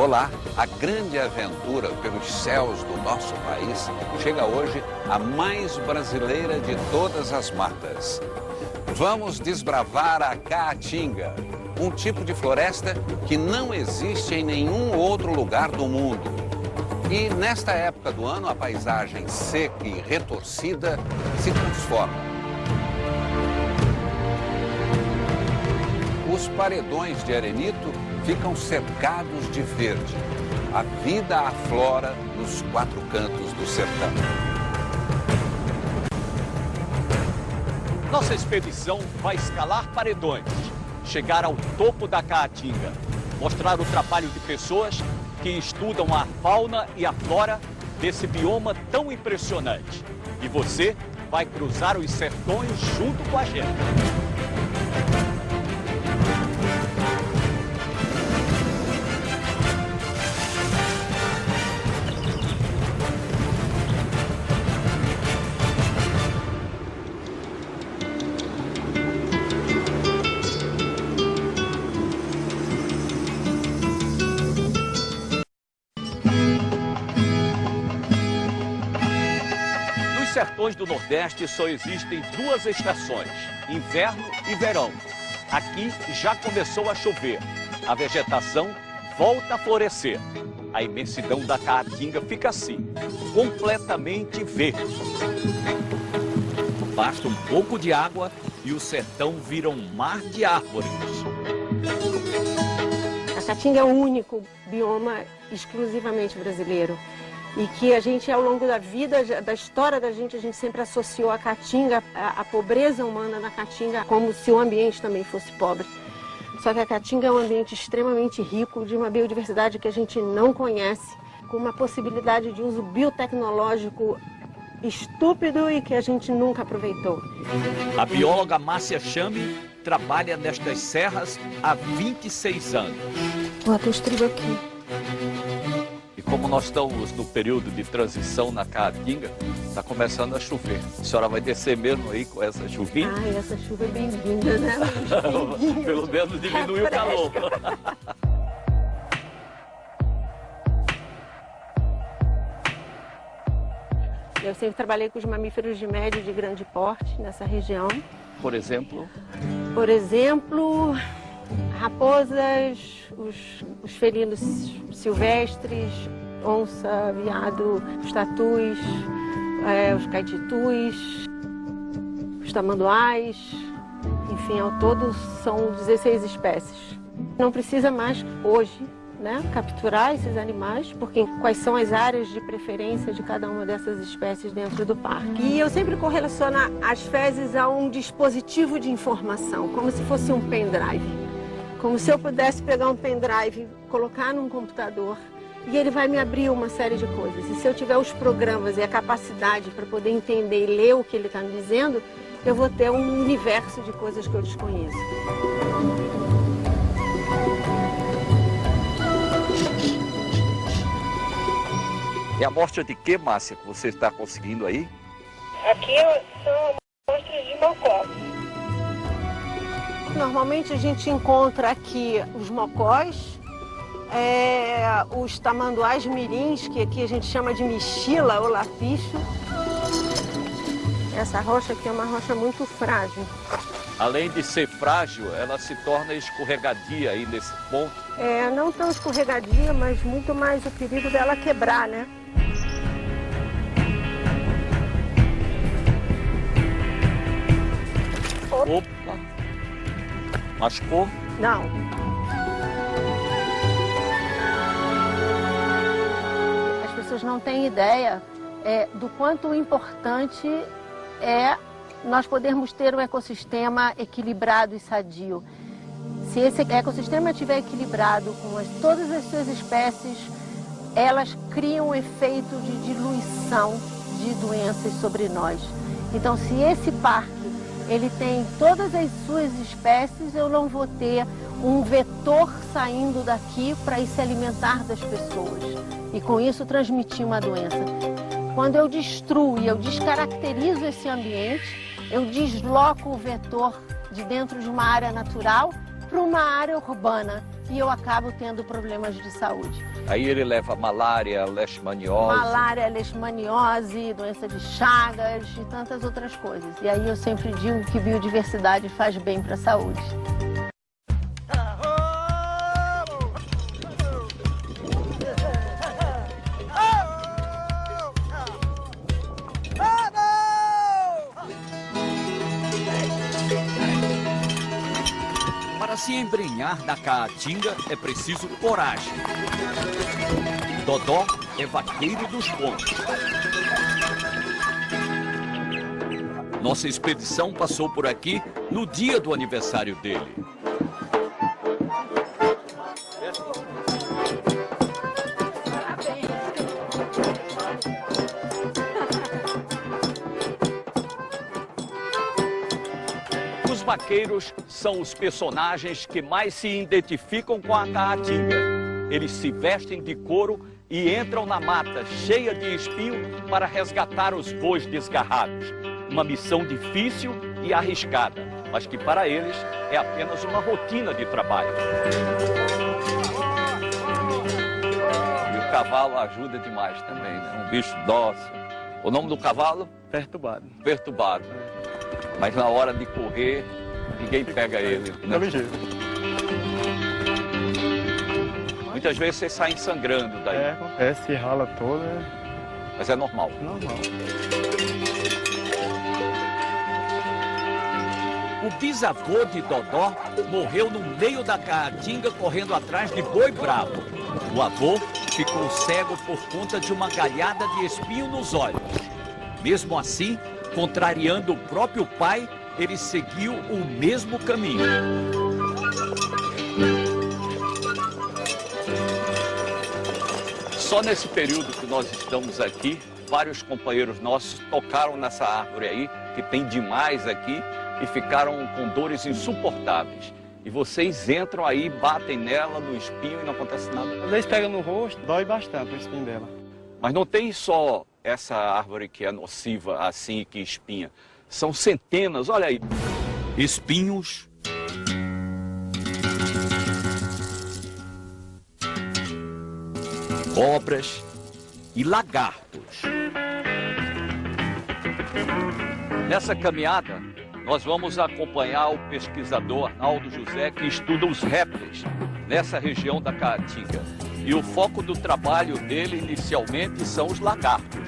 Olá, a grande aventura pelos céus do nosso país chega hoje a mais brasileira de todas as matas. Vamos desbravar a Caatinga, um tipo de floresta que não existe em nenhum outro lugar do mundo. E nesta época do ano, a paisagem seca e retorcida se transforma. Os paredões de arenito ficam cercados de verde. A vida aflora nos quatro cantos do sertão. Nossa expedição vai escalar paredões, chegar ao topo da Caatinga, mostrar o trabalho de pessoas que estudam a fauna e a flora desse bioma tão impressionante. E você vai cruzar os sertões junto com a gente. Nos sertões do Nordeste só existem duas estações, inverno e verão. Aqui já começou a chover. A vegetação volta a florescer. A imensidão da Caatinga fica assim, completamente verde. Basta um pouco de água e o sertão vira um mar de árvores. A Caatinga é o único bioma exclusivamente brasileiro. E que a gente, ao longo da vida, da história da gente, a gente sempre associou a Caatinga, a pobreza humana na Caatinga, como se o ambiente também fosse pobre. Só que a Caatinga é um ambiente extremamente rico, de uma biodiversidade que a gente não conhece, com uma possibilidade de uso biotecnológico estúpido e que a gente nunca aproveitou. A bióloga Márcia Chame trabalha nestas serras há 26 anos. Vou ter estribo aqui. E como nós estamos no período de transição na Caatinga, está começando a chover. A senhora vai descer mesmo aí com essa chuvinha? Ai, essa chuva é bem-vinda, né? Pelo menos diminui o calor. Eu sempre trabalhei com os mamíferos de médio e de grande porte nessa região. Por exemplo? Por exemplo, raposas, os felinos silvestres, onça, veado, os tatus, os caititus, os tamanduás, enfim, ao todo são 16 espécies. Não precisa mais hoje, né, capturar esses animais, porque quais são as áreas de preferência de cada uma dessas espécies dentro do parque. E eu sempre correlaciono as fezes a um dispositivo de informação, como se fosse um pendrive. Como se eu pudesse pegar um pendrive, colocar num computador e ele vai me abrir uma série de coisas. E se eu tiver os programas e a capacidade para poder entender e ler o que ele está me dizendo, eu vou ter um universo de coisas que eu desconheço. E a amostra de que, Márcia, que você está conseguindo aí? Aqui são amostras de mocó. Normalmente a gente encontra aqui os mocós, os tamanduás mirins, que aqui a gente chama de mexila ou laficho. Essa rocha aqui é uma rocha muito frágil. Além de ser frágil, ela se torna escorregadia aí nesse ponto. Não tão escorregadia, mas muito mais o perigo dela quebrar, né? Opa! Machucou? Não. As pessoas não têm ideia do quanto importante é nós podermos ter um ecossistema equilibrado e sadio. Se esse ecossistema estiver equilibrado com todas as suas espécies, elas criam um efeito de diluição de doenças sobre nós. Então, se esse parque ele tem todas as suas espécies, eu não vou ter um vetor saindo daqui para ir se alimentar das pessoas e com isso transmitir uma doença. Quando eu destruo e eu descaracterizo esse ambiente, eu desloco o vetor de dentro de uma área natural para uma área urbana. e eu acabo tendo problemas de saúde. Aí ele leva malária, leishmaniose. Malária, leishmaniose, doença de Chagas e tantas outras coisas. E aí eu sempre digo que biodiversidade faz bem para a saúde. Para se embrenhar na caatinga é preciso coragem. Dodó é vaqueiro dos pontos. Nossa expedição passou por aqui no dia do aniversário dele. Os vaqueiros são os personagens que mais se identificam com a caatinga. Eles se vestem de couro e entram na mata cheia de espinho para resgatar os bois desgarrados. Uma missão difícil e arriscada, mas que para eles é apenas uma rotina de trabalho. E o cavalo ajuda demais também, né? Um bicho dócil. O nome do cavalo? Perturbado. Perturbado. Mas na hora de correr, ninguém pega ele. Né? Muitas vezes vocês saem sangrando daí. É, acontece, rala toda. Mas é normal. Normal. O bisavô de Dodó morreu no meio da caatinga correndo atrás de boi bravo. O avô ficou cego por conta de uma galhada de espinho nos olhos. Mesmo assim, contrariando o próprio pai, ele seguiu o mesmo caminho. Só nesse período que nós estamos aqui, vários companheiros nossos tocaram nessa árvore aí, que tem demais aqui, e ficaram com dores insuportáveis. E vocês entram aí, batem nela, no espinho, e não acontece nada. Às vezes pega no rosto, dói bastante o espinho dela. Mas não tem só essa árvore que é nociva, assim, que espinha. São centenas, olha aí. Espinhos. Cobras e lagartos. Nessa caminhada, nós vamos acompanhar o pesquisador Arnaldo José, que estuda os répteis nessa região da Caatinga. E o foco do trabalho dele, inicialmente, são os lagartos.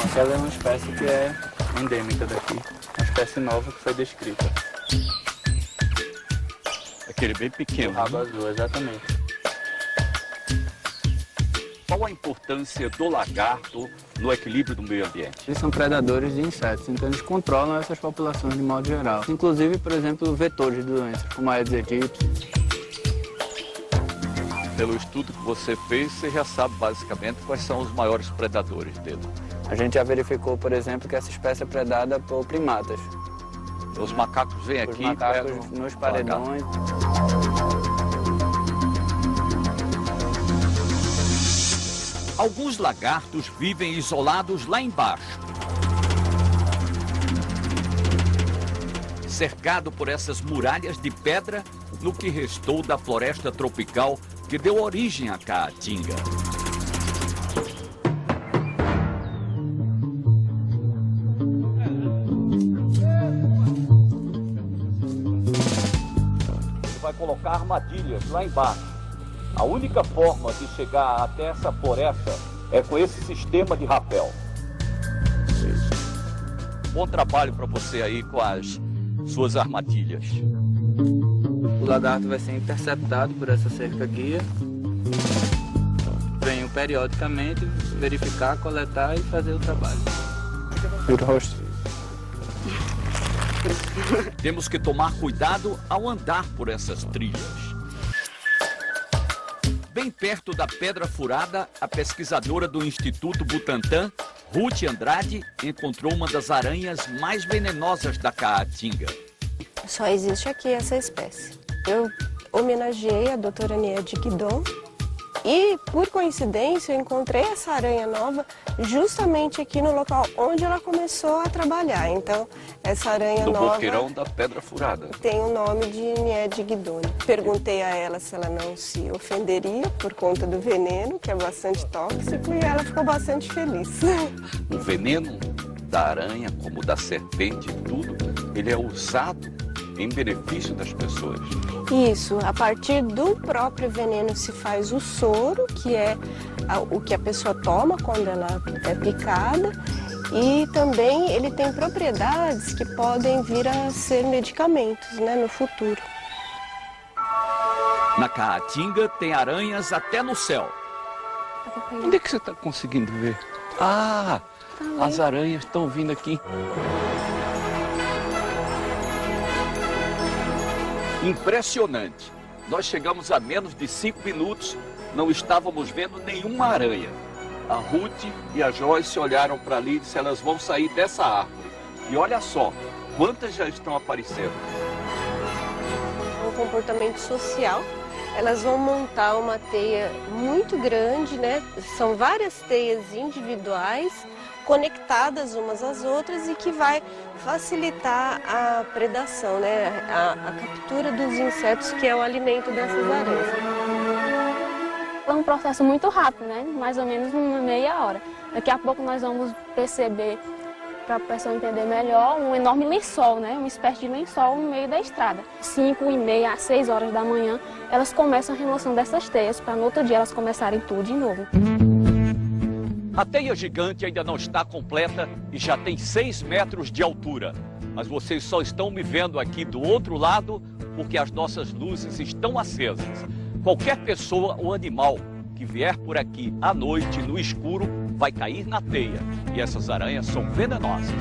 Aquela é uma espécie que é endêmica daqui. Uma espécie nova que foi descrita. Aquele bem pequeno. O rabo azul, exatamente. Qual a importância do lagarto no equilíbrio do meio ambiente? Eles são predadores de insetos, então eles controlam essas populações de modo geral. Inclusive, por exemplo, vetores de doenças, como a Aedes aegypti. Pelo estudo que você fez, você já sabe basicamente quais são os maiores predadores dele. A gente já verificou, por exemplo, que essa espécie é predada por primatas. Os macacos vêm aqui e pegam nos paredões. Alguns lagartos vivem isolados lá embaixo. Cercado por essas muralhas de pedra, no que restou da floresta tropical que deu origem à Caatinga. Você vai colocar armadilhas lá embaixo. A única forma de chegar até essa floresta é com esse sistema de rapel. Bom trabalho para você aí com as suas armadilhas. O lagarto vai ser interceptado por essa cerca guia. Venho periodicamente verificar, coletar e fazer o trabalho. Vira o rosto. Temos que tomar cuidado ao andar por essas trilhas. Bem perto da Pedra Furada, a pesquisadora do Instituto Butantan, Ruth Andrade, encontrou uma das aranhas mais venenosas da Caatinga. Só existe aqui essa espécie. Eu homenageei a doutora Niede Guidon E, por coincidência, eu encontrei essa aranha nova justamente aqui no local onde ela começou a trabalhar. Então, essa aranha nova... Do boqueirão da Pedra Furada. Tem o nome de Niede Guidoni. Perguntei a ela se ela não se ofenderia por conta do veneno, que é bastante tóxico, e ela ficou bastante feliz. O veneno da aranha, como da serpente e tudo, ele é usado em benefício das pessoas. Isso, a partir do próprio veneno se faz o soro, que é o que a pessoa toma quando ela é picada, e também ele tem propriedades que podem vir a ser medicamentos, né, no futuro. Na Caatinga tem aranhas até no céu. Onde é que você está conseguindo ver? Ah, as aranhas estão vindo aqui. Impressionante. Nós chegamos a menos de 5 minutos, não estávamos vendo nenhuma aranha. A Ruth e a Joyce olharam para ali e disseram, elas vão sair dessa árvore. E olha só, quantas já estão aparecendo. É um comportamento social. Elas vão montar uma teia muito grande, né? São várias teias individuais, conectadas umas às outras e que vai facilitar a predação, né? A captura dos insetos, que é o alimento dessas aranhas. É um processo muito rápido, né? Mais ou menos uma meia hora. Daqui a pouco nós vamos perceber, para a pessoa entender melhor, um enorme lençol, né? Uma espécie de lençol no meio da estrada. 5h30 às 6 horas da manhã, elas começam a remoção dessas teias, para no outro dia elas começarem tudo de novo. A teia gigante ainda não está completa e já tem 6 metros de altura. Mas vocês só estão me vendo aqui do outro lado porque as nossas luzes estão acesas. Qualquer pessoa ou animal que vier por aqui à noite, no escuro, vai cair na teia. E essas aranhas são venenosas.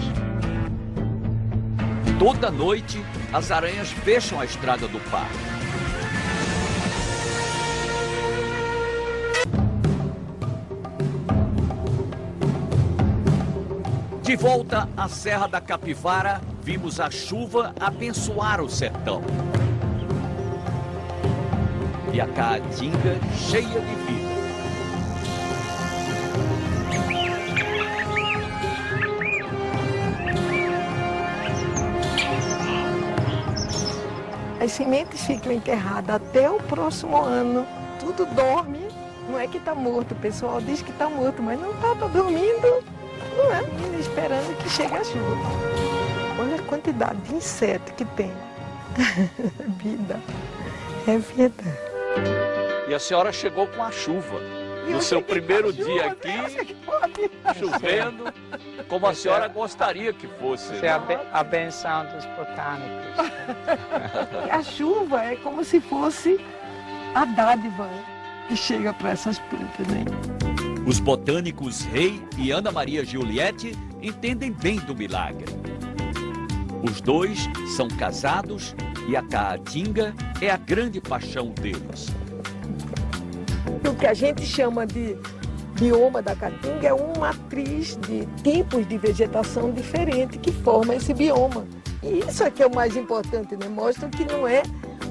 Toda noite, as aranhas fecham a estrada do parque. De volta à Serra da Capivara, vimos a chuva abençoar o sertão. E a Caatinga cheia de vida. As sementes ficam enterradas até o próximo ano. Tudo dorme, não é que está morto. O pessoal diz que está morto, mas não está, está dormindo. Não é, menina, esperando que chegue a chuva. Olha a quantidade de inseto que tem. Vida, é vida. E a senhora chegou com a chuva. No seu primeiro dia aqui, chovendo, como a senhora gostaria que fosse. Isso é a benção dos botânicos. A chuva é como se fosse a dádiva que chega para essas plantas, né? Os botânicos Rei e Ana Maria Giuliette entendem bem do milagre. Os dois são casados e a Caatinga é a grande paixão deles. O que a gente chama de bioma da Caatinga é uma matriz de tipos de vegetação diferente que forma esse bioma. E isso é que é o mais importante, né? Mostra que não é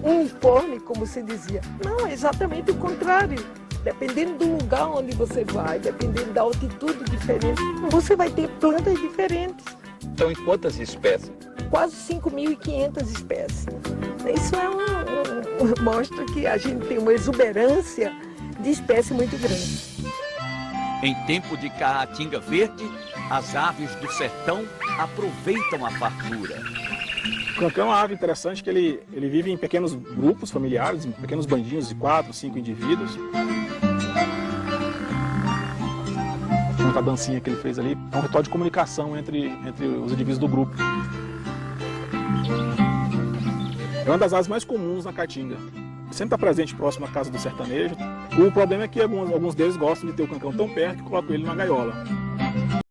uniforme, como se dizia. Não, é exatamente o contrário. Dependendo do lugar onde você vai, dependendo da altitude diferente, você vai ter plantas diferentes. Então, em quantas espécies? Quase 5.500 espécies. Isso mostra que a gente tem uma exuberância de espécies muito grande. Em tempo de Caatinga verde, as aves do sertão aproveitam a fartura. O cancão é uma ave interessante que ele vive em pequenos grupos familiares, em pequenos bandinhos de 4, 5 indivíduos. A dancinha que ele fez ali é um ritual de comunicação entre os indivíduos do grupo. É uma das aves mais comuns na Caatinga. Sempre está presente próximo à casa do sertanejo. O problema é que alguns deles gostam de ter o cancão tão perto que colocam ele na gaiola.